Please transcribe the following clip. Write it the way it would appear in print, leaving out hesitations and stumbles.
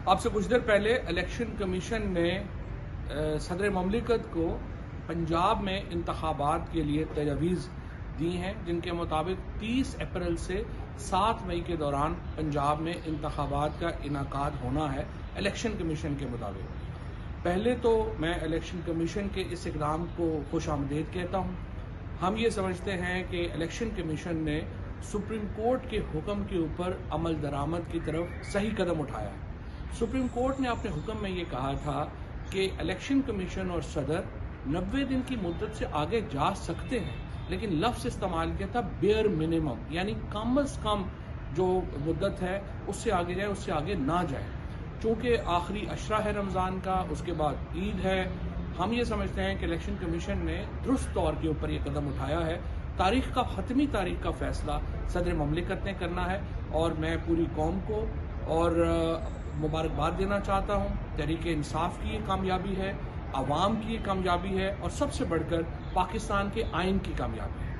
आपसे कुछ देर पहले इलेक्शन कमीशन ने सदर ममलिकत को पंजाब में इंतखाबात के लिए तजवीज़ दी हैं, जिनके मुताबिक 30 अप्रैल से 7 मई के दौरान पंजाब में इंतखाबात का इनाकाद होना है इलेक्शन कमीशन के मुताबिक। पहले तो मैं इलेक्शन कमीशन के इस इक़दाम को खुशामदीद कहता हूँ। हम ये समझते हैं कि इलेक्शन कमीशन ने सुप्रीम कोर्ट के हुक्म के ऊपर अमल दरामद की तरफ सही कदम उठाया है। सुप्रीम कोर्ट ने अपने हुक्म में ये कहा था कि इलेक्शन कमीशन और सदर 90 दिन की मुद्दत से आगे जा सकते हैं, लेकिन लफ्ज़ इस्तेमाल किया था बेयर मिनिमम, यानी कम अज़ कम जो मुद्दत है उससे आगे जाए, उससे आगे ना जाए। चूँकि आखिरी अशरा है रमज़ान का, उसके बाद ईद है, हम ये समझते हैं कि इलेक्शन कमीशन ने दुरुस्त तौर के ऊपर ये कदम उठाया है। हतमी तारीख का फैसला सदर ममलिकत ने करना है और मैं पूरी कौम को और मुबारकबाद देना चाहता हूँ। तहरीक इंसाफ की ये कामयाबी है, आवाम की ये कामयाबी है और सबसे बढ़कर पाकिस्तान के आइन की कामयाबी है।